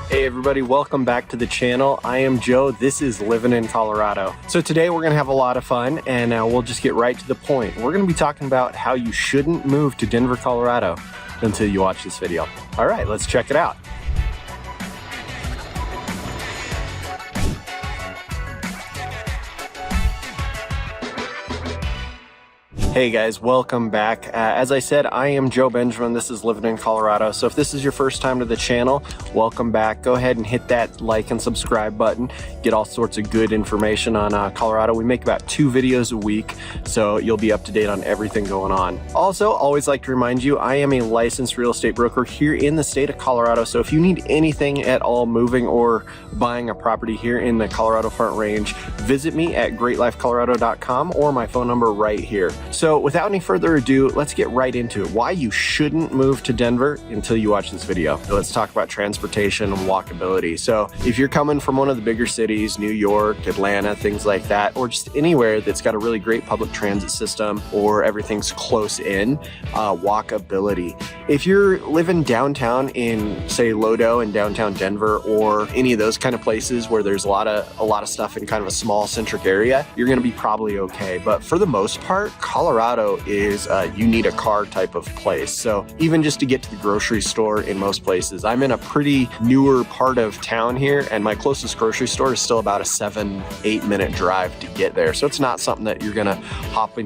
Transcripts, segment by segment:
Hey everybody, welcome back to the channel. I am Joe, this is Living in Colorado. So today we're gonna have a lot of fun and we'll just get right to the point. We're gonna be talking about how you shouldn't move to Denver, Colorado until you watch this video. All right, let's check it out. Hey guys, welcome back. As I said, I am Joe Benjamin. This is Living in Colorado. So if this is your first time to the channel, welcome back. Go ahead and hit that like and subscribe button. Get all sorts of good information on Colorado. We make about 2 videos a week, so you'll be up to date on everything going on. Also, always like to remind you, I am a licensed real estate broker here in the state of Colorado. So if you need anything at all moving or buying a property here in the Colorado Front Range, visit me at greatlifecolorado.com or my phone number right here. So without any further ado, let's get right into it. Why you shouldn't move to Denver until you watch this video. So let's talk about transportation and walkability. So if you're coming from one of the bigger cities, New York, Atlanta, things like that, or just anywhere that's got a really great public transit system or everything's close in, walkability. If you're living downtown in, say, Lodo in downtown Denver or any of those kind of places where there's a lot of stuff in kind of a small centric area, you're going to be probably okay. But for the most part, Colorado is you need a car type of place. So even just to get to the grocery store in most places, I'm in a pretty newer part of town here, and my closest grocery store is still about a 7-8 minute drive to get there. So it's not something that you're gonna hop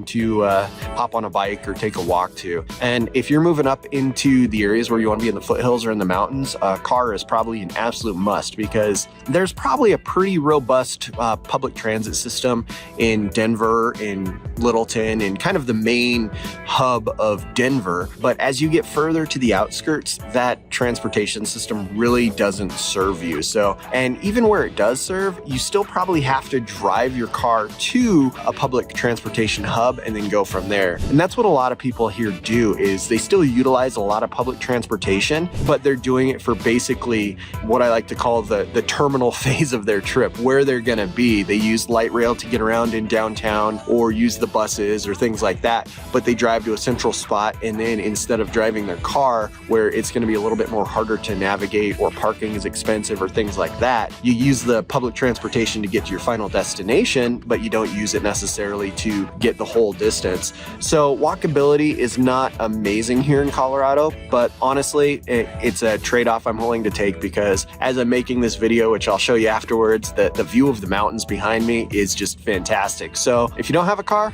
on a bike or take a walk to. And if you're moving up into the areas where you want to be in the foothills or in the mountains, a car is probably an absolute must, because there's probably a pretty robust public transit system in Denver, in Littleton, in kind of the main hub of Denver. But as you get further to the outskirts, that transportation system really doesn't serve you. So, and even where it does serve, you still probably have to drive your car to a public transportation hub and then go from there. And that's what a lot of people here do, is they still utilize a lot of public transportation, but they're doing it for basically what I like to call the terminal phase of their trip, where they're gonna be. They use light rail to get around in downtown or use the buses or things like that, but they drive to a central spot, and then instead of driving their car where it's going to be a little bit more harder to navigate or parking is expensive or things like that, you use the public transportation to get to your final destination, but you don't use it necessarily to get the whole distance. So walkability is not amazing here in Colorado, but honestly, it's a trade-off I'm willing to take, because as I'm making this video, which I'll show you afterwards, the view of the mountains behind me is just fantastic. So if you don't have a car,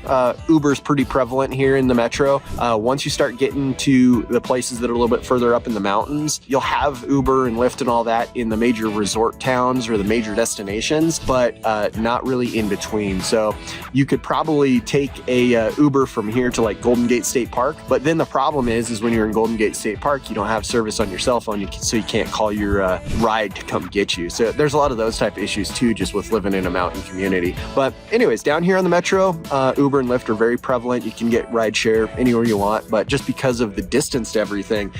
Uber's pretty prevalent here in the metro. Once you start getting to the places that are a little bit further up in the mountains, you'll have Uber and Lyft and all that in the major resort towns or the major destinations, but not really in between. So you could probably take a Uber from here to like Golden Gate State Park, but then the problem is when you're in Golden Gate State Park, you don't have service on your cell phone, so you can't call your ride to come get you. So there's a lot of those type of issues too, just with living in a mountain community. But anyways, down here on the metro, Uber and Lyft are very prevalent. You can get ride share anywhere you want, but just because of the distance to everything,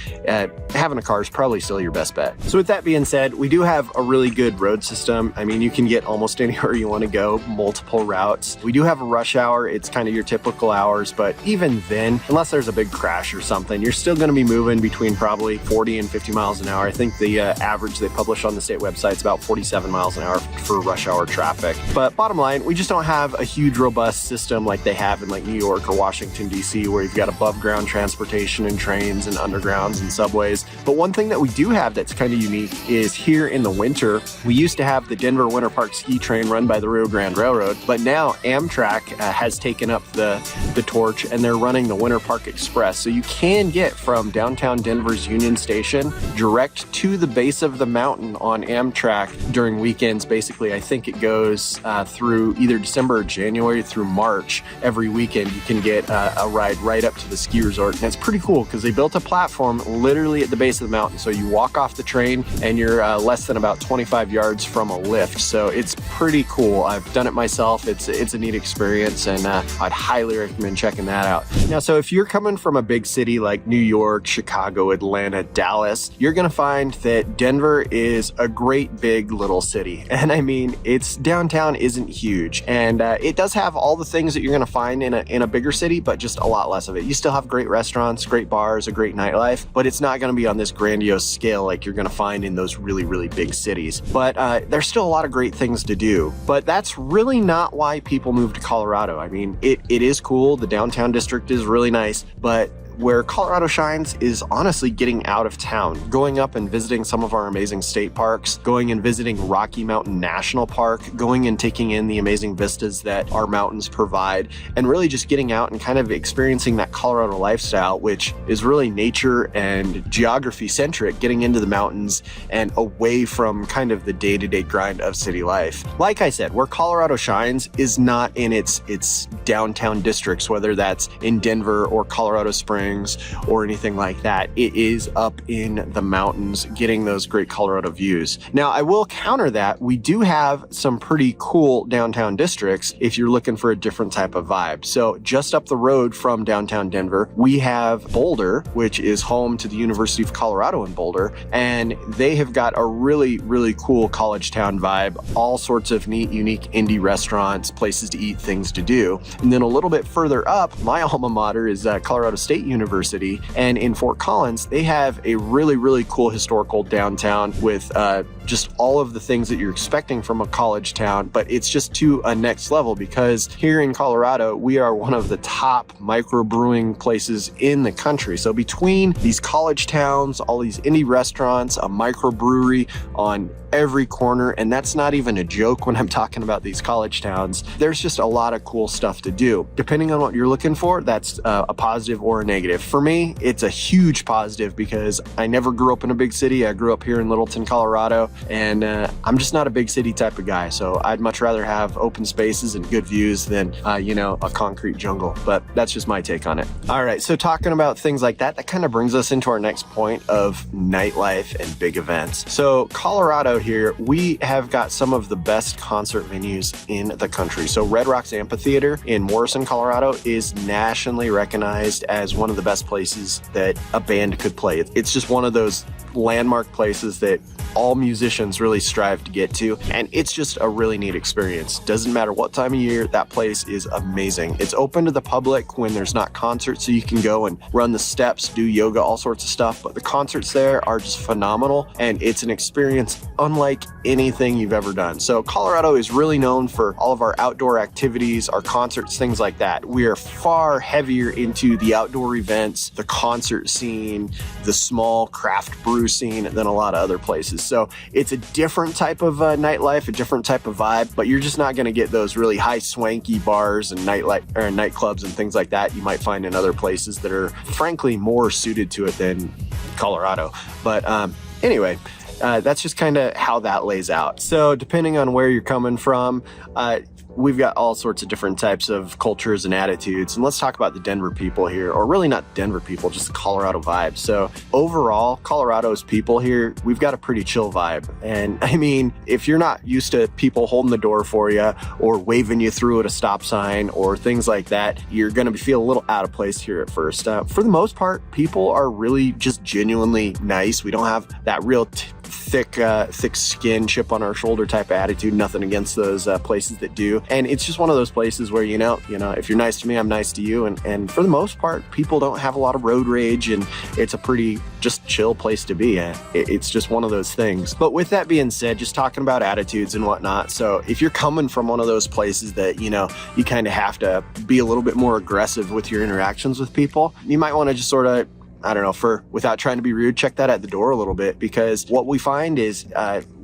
having a car is probably still your best bet. So with that being said, we do have a really good road system. I mean, you can get almost anywhere you want to go, multiple routes. We do have a rush hour. It's kind of your typical hours, but even then, unless there's a big crash or something, you're still going to be moving between probably 40 and 50 miles an hour. I think the average they publish on the state website is about 47 miles an hour for rush hour traffic. But bottom line, we just don't have a huge robust system like they have in like New York or Washington, D.C., where you've got above ground transportation and trains and undergrounds and subways. But one thing that we do have that's kind of unique is here in the winter, we used to have the Denver Winter Park ski train run by the Rio Grande Railroad, but now Amtrak has taken up the torch, and they're running the Winter Park Express. So you can get from downtown Denver's Union Station direct to the base of the mountain on Amtrak during weekends. Basically, I think it goes through either December or January through March. Every weekend you can get a ride right up to the ski resort. And it's pretty cool because they built a platform literally at the base of the mountain. So you walk off the train and you're less than about 25 yards from a lift. So it's pretty cool. I've done it myself. It's a neat experience, and I'd highly recommend checking that out. Now, so if you're coming from a big city like New York, Chicago, Atlanta, Dallas, you're gonna find that Denver is a great big little city. And I mean, its downtown isn't huge, and it does have all the things that you're gonna find in a big bigger city, but just a lot less of it. You still have great restaurants, great bars, a great nightlife, but it's not going to be on this grandiose scale like you're going to find in those really, really big cities. But there's still a lot of great things to do. But that's really not why people move to Colorado. I mean, it is cool. The downtown district is really nice, but where Colorado shines is honestly getting out of town, going up and visiting some of our amazing state parks, going and visiting Rocky Mountain National Park, going and taking in the amazing vistas that our mountains provide, and really just getting out and kind of experiencing that Colorado lifestyle, which is really nature and geography centric, getting into the mountains and away from kind of the day-to-day grind of city life. Like I said, where Colorado shines is not in its downtown districts, whether that's in Denver or Colorado Springs or anything like that. It is up in the mountains getting those great Colorado views. Now, I will counter that. We do have some pretty cool downtown districts if you're looking for a different type of vibe. So just up the road from downtown Denver, we have Boulder, which is home to the University of Colorado in Boulder, and they have got a really, really cool college town vibe, all sorts of neat, unique indie restaurants, places to eat, things to do. And then a little bit further up, my alma mater is Colorado State University, and in Fort Collins, they have a really, really cool historical downtown with just all of the things that you're expecting from a college town, but it's just to a next level because here in Colorado, we are one of the top microbrewing places in the country. So between these college towns, all these indie restaurants, a microbrewery on every corner, and that's not even a joke when I'm talking about these college towns, there's just a lot of cool stuff to do. Depending on what you're looking for, that's a positive or a negative. For me, it's a huge positive because I never grew up in a big city. I grew up here in Littleton, Colorado, and I'm just not a big city type of guy. So I'd much rather have open spaces and good views than, a concrete jungle. But that's just my take on it. All right, so talking about things like that kind of brings us into our next point of nightlife and big events. So Colorado here, we have got some of the best concert venues in the country. So Red Rocks Amphitheater in Morrison, Colorado is nationally recognized as one of the best places that a band could play. It's just one of those landmark places that all musicians really strive to get to, and it's just a really neat experience. Doesn't matter what time of year, that place is amazing. It's open to the public when there's not concerts, so you can go and run the steps, do yoga, all sorts of stuff, but the concerts there are just phenomenal, and it's an experience unlike anything you've ever done. So Colorado is really known for all of our outdoor activities, our concerts, things like that. We are far heavier into the outdoor events, the concert scene, the small craft brew scene than a lot of other places. So it's a different type of nightlife, a different type of vibe, but you're just not going to get those really high swanky bars and nightclubs and things like that you might find in other places that are frankly more suited to it than Colorado. But anyway, that's just kind of how that lays out. So depending on where you're coming from, we've got all sorts of different types of cultures and attitudes. And let's talk about the Denver people here, or really not Denver people, just the Colorado vibe. So overall, Colorado's people here, we've got a pretty chill vibe. And I mean, if you're not used to people holding the door for you or waving you through at a stop sign or things like that, you're going to feel a little out of place here at first. For the most part, people are really just genuinely nice. We don't have that real thick skin, chip on our shoulder type of attitude. Nothing against those places that do. And it's just one of those places where, if you're nice to me, I'm nice to you. And for the most part, people don't have a lot of road rage, and it's a pretty just chill place to be at. It's just one of those things. But with that being said, just talking about attitudes and whatnot. So if you're coming from one of those places that, you kind of have to be a little bit more aggressive with your interactions with people, you might want to just sort of, without trying to be rude, check that at the door a little bit, because what we find is,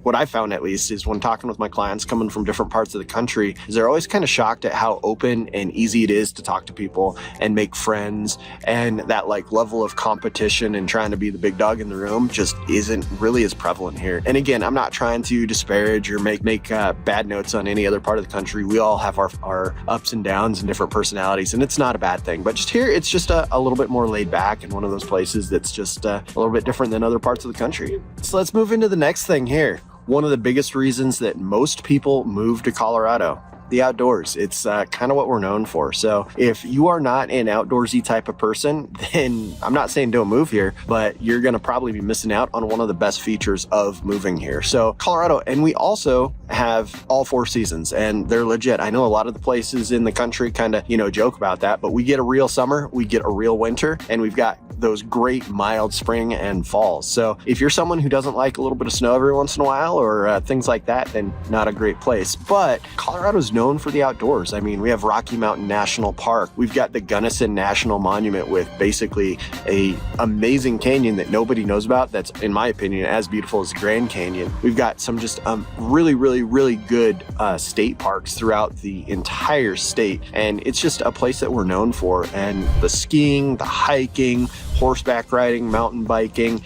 what I found at least is when talking with my clients coming from different parts of the country, is they're always kind of shocked at how open and easy it is to talk to people and make friends, and that level of competition and trying to be the big dog in the room just isn't really as prevalent here. And again, I'm not trying to disparage or make bad notes on any other part of the country. We all have our ups and downs and different personalities, and it's not a bad thing. But just here, it's just a little bit more laid back, and one of those places that's just a little bit different than other parts of the country. So let's move into the next thing here. One of the biggest reasons that most people move to Colorado. the outdoors. It's kind of what we're known for. So if you are not an outdoorsy type of person, then I'm not saying don't move here, but you're going to probably be missing out on one of the best features of moving here. So Colorado, and we also have all 4 seasons, and they're legit. I know a lot of the places in the country kind of, joke about that, but we get a real summer, we get a real winter, and we've got those great mild spring and falls. So if you're someone who doesn't like a little bit of snow every once in a while or things like that, then not a great place. But Colorado's known for the outdoors. I mean, we have Rocky Mountain National Park. We've got the Gunnison National Monument with basically a amazing canyon that nobody knows about. That's, in my opinion, as beautiful as the Grand Canyon. We've got some just really, really, really good state parks throughout the entire state. And it's just a place that we're known for. And the skiing, the hiking, horseback riding, mountain biking,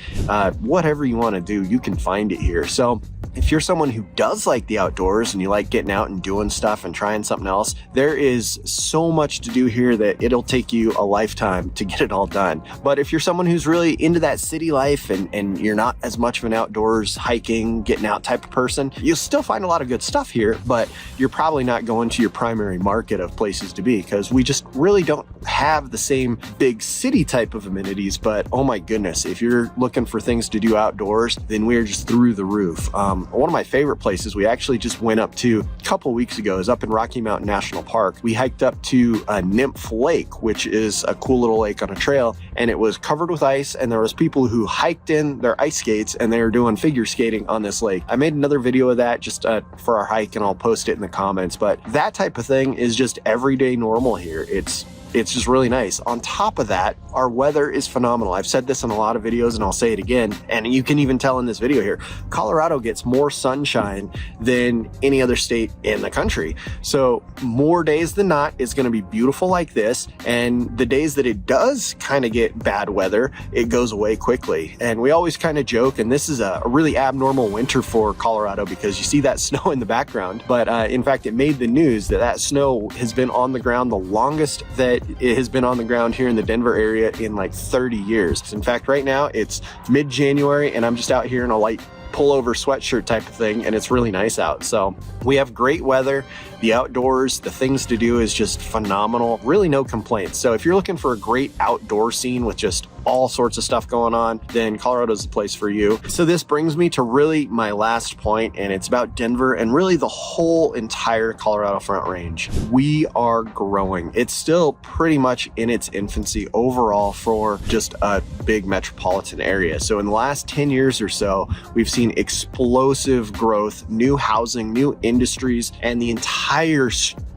whatever you want to do, you can find it here. So if you're someone who does like the outdoors and you like getting out and doing stuff and trying something else, there is so much to do here that it'll take you a lifetime to get it all done. But if you're someone who's really into that city life and you're not as much of an outdoors hiking, getting out type of person, you'll still find a lot of good stuff here, but you're probably not going to your primary market of places to be, because we just really don't have the same big city type of amenities. But oh my goodness, if you're looking for things to do outdoors, then we're just through the roof. One of my favorite places we actually just went up to a couple weeks ago is up in Rocky Mountain National Park. We hiked up to Nymph Lake, which is a cool little lake on a trail, and it was covered with ice, and there was people who hiked in their ice skates and they were doing figure skating on this lake. I made another video of that just for our hike, and I'll post it in the comments, but that type of thing is just everyday normal here. It's just really nice. On top of that, our weather is phenomenal. I've said this in a lot of videos and I'll say it again, and you can even tell in this video here, Colorado gets more sunshine than any other state in the country. So more days than not, it's going to be beautiful like this, and the days that it does kind of get bad weather, it goes away quickly. And we always kind of joke, and this is a really abnormal winter for Colorado because you see that snow in the background, but in fact, it made the news that snow has been on the ground the longest that it has been on the ground here in the Denver area in like 30 years. In fact, right now it's mid-January and I'm just out here in a light pullover sweatshirt type of thing, and it's really nice out. So we have great weather. The outdoors, the things to do is just phenomenal. Really no complaints. So if you're looking for a great outdoor scene with just all sorts of stuff going on, then Colorado's the place for you. So this brings me to really my last point, and it's about Denver and really the whole entire Colorado Front Range. We are growing. It's still pretty much in its infancy overall for just a big metropolitan area. So in the last 10 years or so, we've seen explosive growth, new housing, new industries, and the entire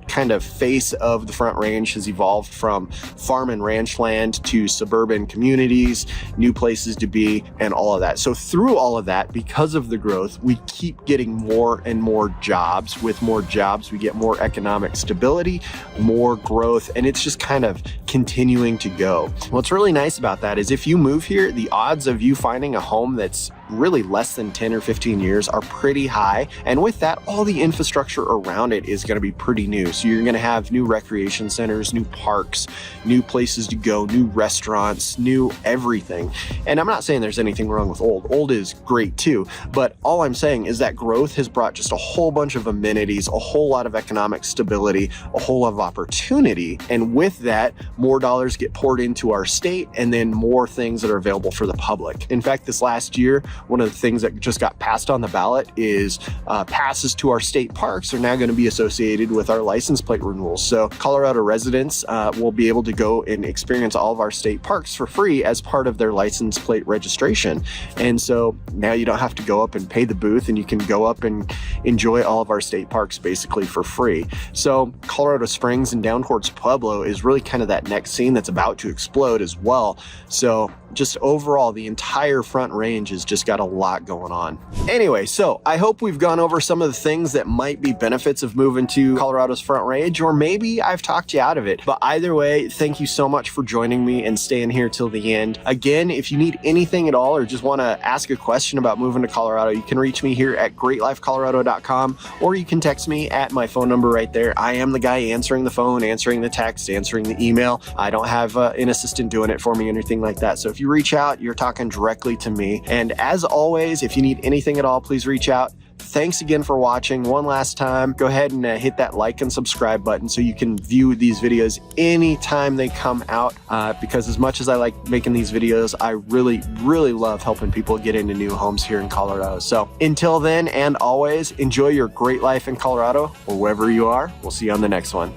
kind of face of the Front Range has evolved from farm and ranch land to suburban communities, new places to be, and all of that. So through all of that, because of the growth, we keep getting more and more jobs. With more jobs, we get more economic stability, more growth, and it's just kind of continuing to go. What's really nice about that is if you move here, the odds of you finding a home that's really less than 10 or 15 years are pretty high. And with that, all the infrastructure around it is going to be pretty new. So you're going to have new recreation centers, new parks, new places to go, new restaurants, new everything. And I'm not saying there's anything wrong with old. Old is great too. But all I'm saying is that growth has brought just a whole bunch of amenities, a whole lot of economic stability, a whole lot of opportunity. And with that, more dollars get poured into our state, and then more things that are available for the public. In fact, this last year, one of the things that just got passed on the ballot is passes to our state parks are now going to be associated with our license plate renewals. So Colorado residents will be able to go and experience all of our state parks for free as part of their license plate registration. And so now you don't have to go up and pay the booth, and you can go up and enjoy all of our state parks basically for free. So Colorado Springs and down towards Pueblo is really kind of that next scene that's about to explode as well. So just overall, the entire Front Range has just got a lot going on. Anyway, so I hope we've gone over some of the things that might be benefits of moving to Colorado's Front Range, or maybe I've talked you out of it. But either way, thank you so much for joining me and staying here till the end. Again, if you need anything at all or just want to ask a question about moving to Colorado, you can reach me here at greatlifecolorado.com, or you can text me at my phone number right there. I am the guy answering the phone, answering the text, answering the email. I don't have an assistant doing it for me or anything like that. So if you reach out, you're talking directly to me. And as always, if you need anything at all, please reach out. thanks again for watching. One last time, go ahead and hit that like and subscribe button so you can view these videos anytime they come out, because as much as I like making these videos, I really love helping people get into new homes here in Colorado. So until then, and always, enjoy your great life in Colorado or wherever you are. We'll see you on the next one.